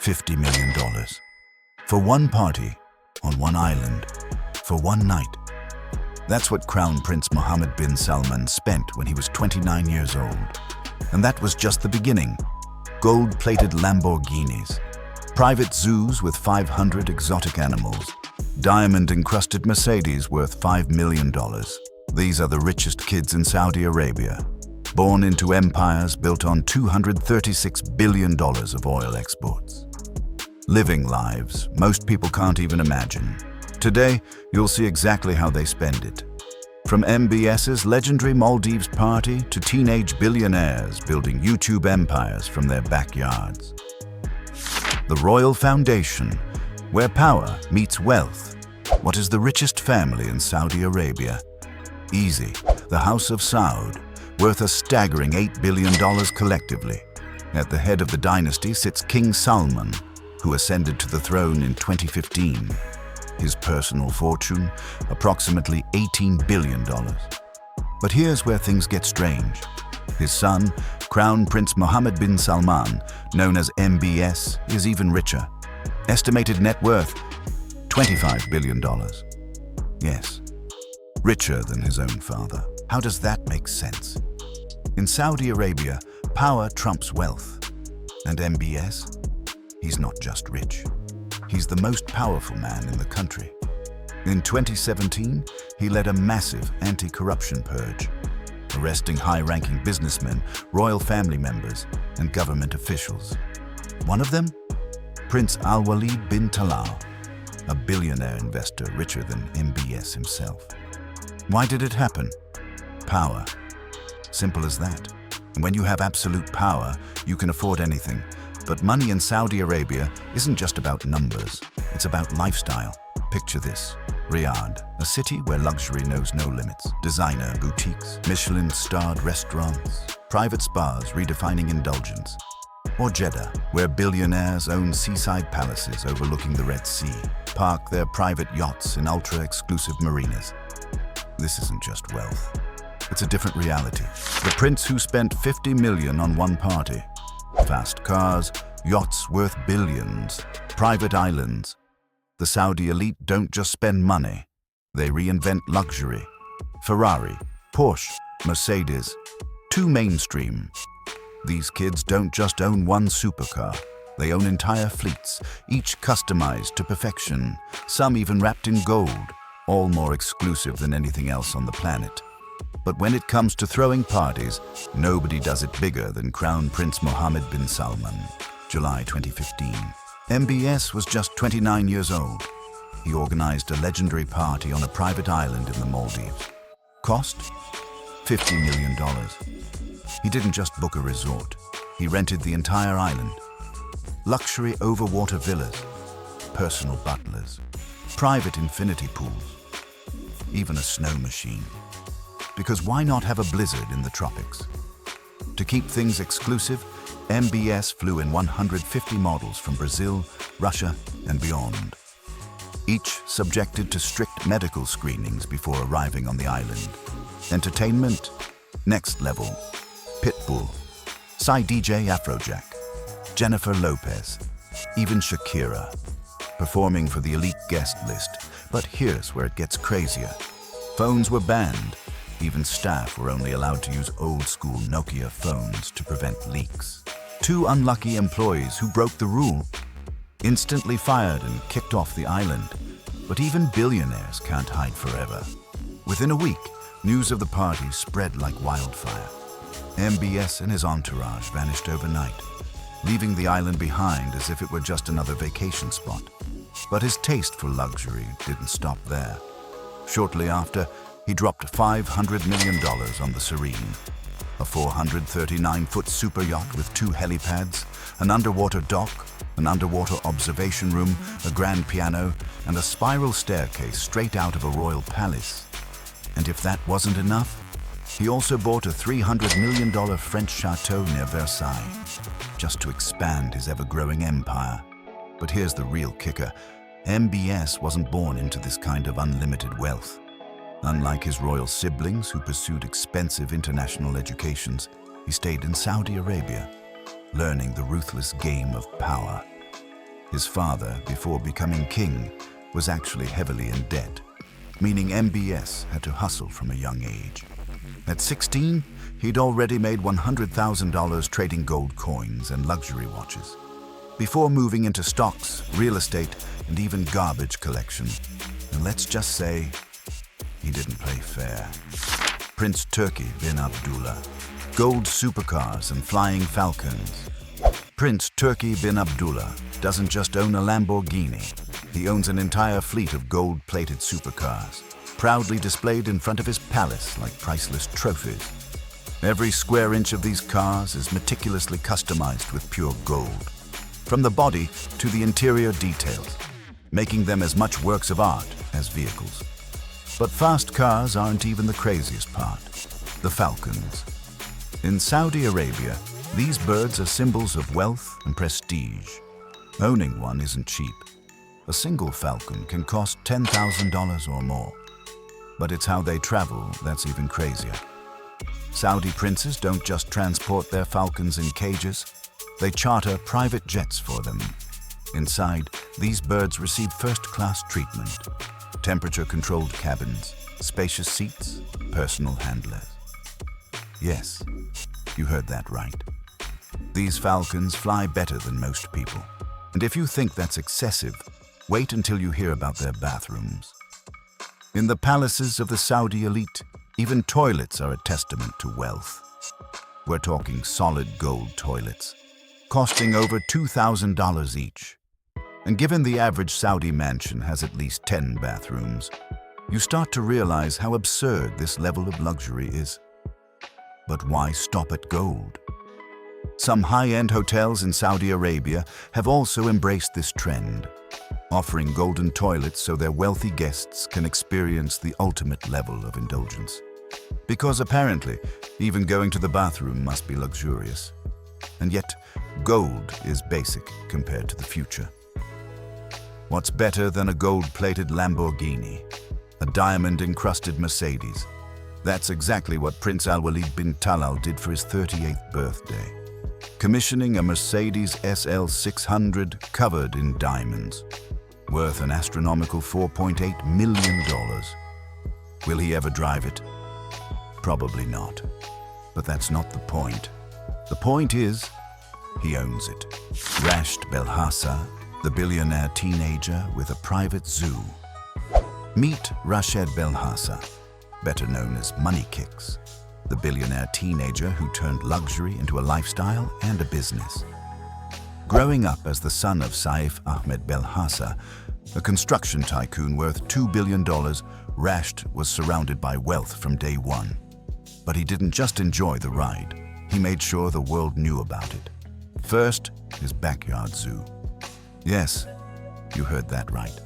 $50 million. For one party, on one island, for one night. That's what Crown Prince Mohammed bin Salman spent when he was 29 years old. And that was just the beginning. Gold-plated Lamborghinis, private zoos with 500 exotic animals, diamond-encrusted Mercedes worth $5 million. These are the richest kids in Saudi Arabia, born into empires built on $236 billion of oil exports. Living lives most people can't even imagine. Today, you'll see exactly how they spend it. From MBS's legendary Maldives party to teenage billionaires building YouTube empires from their backyards. The Royal Foundation, where power meets wealth. What is the richest family in Saudi Arabia? Easy, the House of Saud, worth a staggering $8 billion collectively. At the head of the dynasty sits King Salman, who ascended to the throne in 2015. His personal fortune, approximately $18 billion. But here's where things get strange. His son, Crown Prince Mohammed bin Salman, known as MBS, is even richer. Estimated net worth, $25 billion. Yes, richer than his own father. How does that make sense? In Saudi Arabia, power trumps wealth. And MBS? He's not just rich. He's the most powerful man in the country. In 2017, he led a massive anti-corruption purge, arresting high-ranking businessmen, royal family members, and government officials. One of them? Prince Alwaleed bin Talal, a billionaire investor richer than MBS himself. Why did it happen? Power. Simple as that. And when you have absolute power, you can afford anything. But money in Saudi Arabia isn't just about numbers, it's about lifestyle. Picture this: Riyadh, a city where luxury knows no limits. Designer boutiques, Michelin-starred restaurants, private spas redefining indulgence. Or Jeddah, where billionaires own seaside palaces overlooking the Red Sea, park their private yachts in ultra-exclusive marinas. This isn't just wealth. It's a different reality. The prince who spent $50 million on one party. Fast cars, yachts worth billions, private islands. The Saudi elite don't just spend money, they reinvent luxury. Ferrari, Porsche, Mercedes, too mainstream. These kids don't just own one supercar, they own entire fleets, each customized to perfection, some even wrapped in gold, all more exclusive than anything else on the planet. But when it comes to throwing parties, nobody does it bigger than Crown Prince Mohammed bin Salman. July 2015. MBS was just 29 years old. He organized a legendary party on a private island in the Maldives. Cost? $50 million. He didn't just book a resort. He rented the entire island. Luxury overwater villas, personal butlers, private infinity pools, even a snow machine. Because why not have a blizzard in the tropics? To keep things exclusive, MBS flew in 150 models from Brazil, Russia, and beyond. Each subjected to strict medical screenings before arriving on the island. Entertainment? Next level. Pitbull, Psy DJ Afrojack, Jennifer Lopez, even Shakira, performing for the elite guest list. But here's where it gets crazier. Phones were banned. Even staff were only allowed to use old-school Nokia phones to prevent leaks. 2 unlucky employees who broke the rule, instantly fired and kicked off the island. But even billionaires can't hide forever. Within a week, news of the party spread like wildfire. MBS and his entourage vanished overnight, leaving the island behind as if it were just another vacation spot. But his taste for luxury didn't stop there. Shortly after, he dropped $500 million on the Serene, a 439-foot superyacht with 2 helipads, an underwater dock, an underwater observation room, a grand piano, and a spiral staircase straight out of a royal palace. And if that wasn't enough, he also bought a $300 million French chateau near Versailles, just to expand his ever-growing empire. But here's the real kicker. MBS wasn't born into this kind of unlimited wealth. Unlike his royal siblings who pursued expensive international educations, he stayed in Saudi Arabia, learning the ruthless game of power. His father, before becoming king, was actually heavily in debt, meaning MBS had to hustle from a young age. At 16, he'd already made $100,000 trading gold coins and luxury watches, before moving into stocks, real estate, and even garbage collection. And let's just say, he didn't play fair. Prince Turki bin Abdullah, gold supercars and flying Falcons. Prince Turki bin Abdullah doesn't just own a Lamborghini. He owns an entire fleet of gold-plated supercars, proudly displayed in front of his palace like priceless trophies. Every square inch of these cars is meticulously customized with pure gold, from the body to the interior details, making them as much works of art as vehicles. But fast cars aren't even the craziest part. The Falcons. In Saudi Arabia, these birds are symbols of wealth and prestige. Owning one isn't cheap. A single Falcon can cost $10,000 or more. But it's how they travel that's even crazier. Saudi princes don't just transport their Falcons in cages. They charter private jets for them. Inside, these birds receive first-class treatment. Temperature-controlled cabins, spacious seats, personal handlers. Yes, you heard that right. These Falcons fly better than most people. And if you think that's excessive, wait until you hear about their bathrooms. In the palaces of the Saudi elite, even toilets are a testament to wealth. We're talking solid gold toilets, costing over $2,000 each. And given the average Saudi mansion has at least 10 bathrooms, you start to realize how absurd this level of luxury is. But why stop at gold? Some high-end hotels in Saudi Arabia have also embraced this trend, offering golden toilets so their wealthy guests can experience the ultimate level of indulgence. Because apparently, even going to the bathroom must be luxurious. And yet, gold is basic compared to the future. What's better than a gold-plated Lamborghini? A diamond-encrusted Mercedes? That's exactly what Prince Alwaleed bin Talal did for his 38th birthday, commissioning a Mercedes SL 600 covered in diamonds, worth an astronomical $4.8 million. Will he ever drive it? Probably not. But that's not the point. The point is, he owns it. Rashed Belhasa, the billionaire teenager with a private zoo. Meet Rashed Belhasa, better known as Money Kicks, the billionaire teenager who turned luxury into a lifestyle and a business. Growing up as the son of Saif Ahmed Belhasa, a construction tycoon worth $2 billion, Rashed was surrounded by wealth from day one. But he didn't just enjoy the ride. He made sure the world knew about it. First, his backyard zoo. Yes, you heard that right.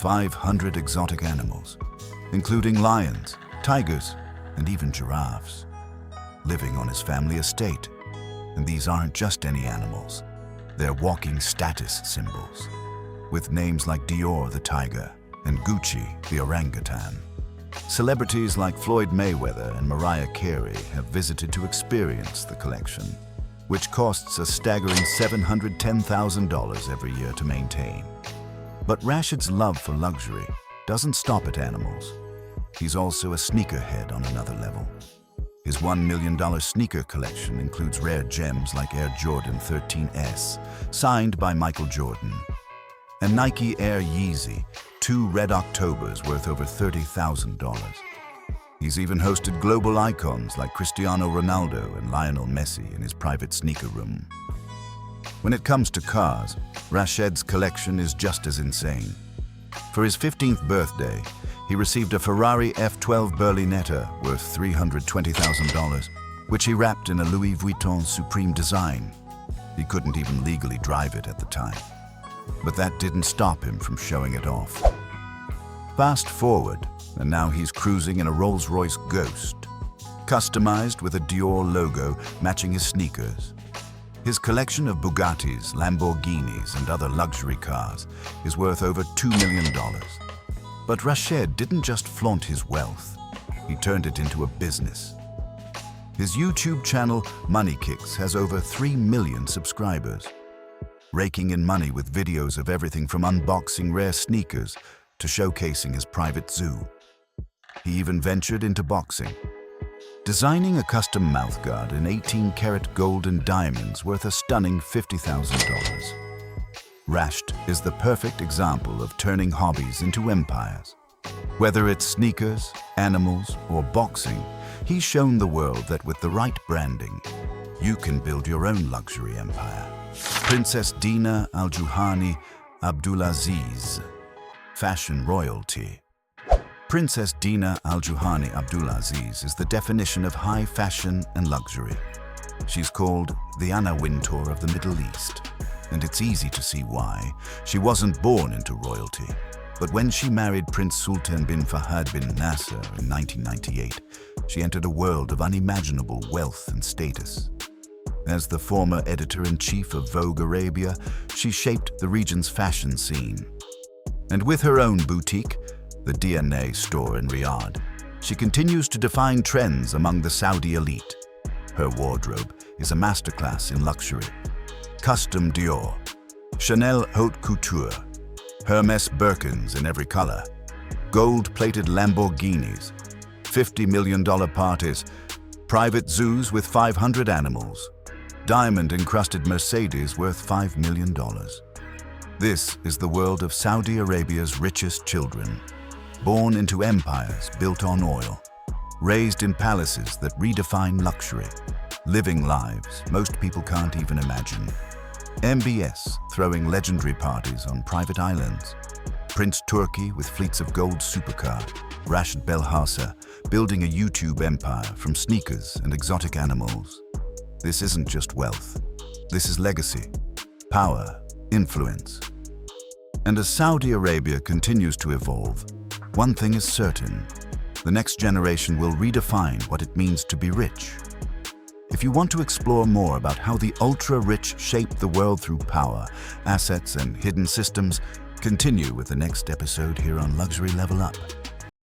500 exotic animals, including lions, tigers, and even giraffes, living on his family estate. And these aren't just any animals. They're walking status symbols, with names like Dior the tiger and Gucci the orangutan. Celebrities like Floyd Mayweather and Mariah Carey have visited to experience the collection, which costs a staggering $710,000 every year to maintain. But Rashed's love for luxury doesn't stop at animals. He's also a sneakerhead on another level. His $1 million sneaker collection includes rare gems like Air Jordan 13S, signed by Michael Jordan, and Nike Air Yeezy, 2 Red Octobers worth over $30,000. He's even hosted global icons like Cristiano Ronaldo and Lionel Messi in his private sneaker room. When it comes to cars, Rashed's collection is just as insane. For his 15th birthday, he received a Ferrari F12 Berlinetta worth $320,000, which he wrapped in a Louis Vuitton Supreme design. He couldn't even legally drive it at the time. But that didn't stop him from showing it off. Fast forward, and now he's cruising in a Rolls-Royce Ghost, customized with a Dior logo matching his sneakers. His collection of Bugattis, Lamborghinis, and other luxury cars is worth over $2 million. But Rashed didn't just flaunt his wealth, he turned it into a business. His YouTube channel, Money Kicks, has over 3 million subscribers. raking in money with videos of everything from unboxing rare sneakers to showcasing his private zoo. He even ventured into boxing, designing a custom mouthguard in 18-karat gold and diamonds worth a stunning $50,000. Rashed is the perfect example of turning hobbies into empires. Whether it's sneakers, animals, or boxing, he's shown the world that with the right branding, you can build your own luxury empire. Princess Dina Al Juhani Abdulaziz, fashion royalty. Princess Dina Al Juhani Abdulaziz is the definition of high fashion and luxury. She's called the Anna Wintour of the Middle East, and it's easy to see why. She wasn't born into royalty, but when she married Prince Sultan bin Fahad bin Nasser in 1998, she entered a world of unimaginable wealth and status. As the former editor-in-chief of Vogue Arabia, she shaped the region's fashion scene. And with her own boutique, the DNA store in Riyadh, she continues to define trends among the Saudi elite. Her wardrobe is a masterclass in luxury. Custom Dior, Chanel Haute Couture, Hermes Birkins in every color, gold-plated Lamborghinis, $50 million parties, private zoos with 500 animals, diamond-encrusted Mercedes worth $5 million. This is the world of Saudi Arabia's richest children, born into empires built on oil, raised in palaces that redefine luxury, living lives most people can't even imagine. MBS throwing legendary parties on private islands, Prince Turki with fleets of gold supercar, Rashed Belhasa building a YouTube empire from sneakers and exotic animals. This isn't just wealth. This is legacy, power, influence. And as Saudi Arabia continues to evolve, one thing is certain: the next generation will redefine what it means to be rich. If you want to explore more about how the ultra-rich shape the world through power, assets, and hidden systems, continue with the next episode here on Luxury Level Up.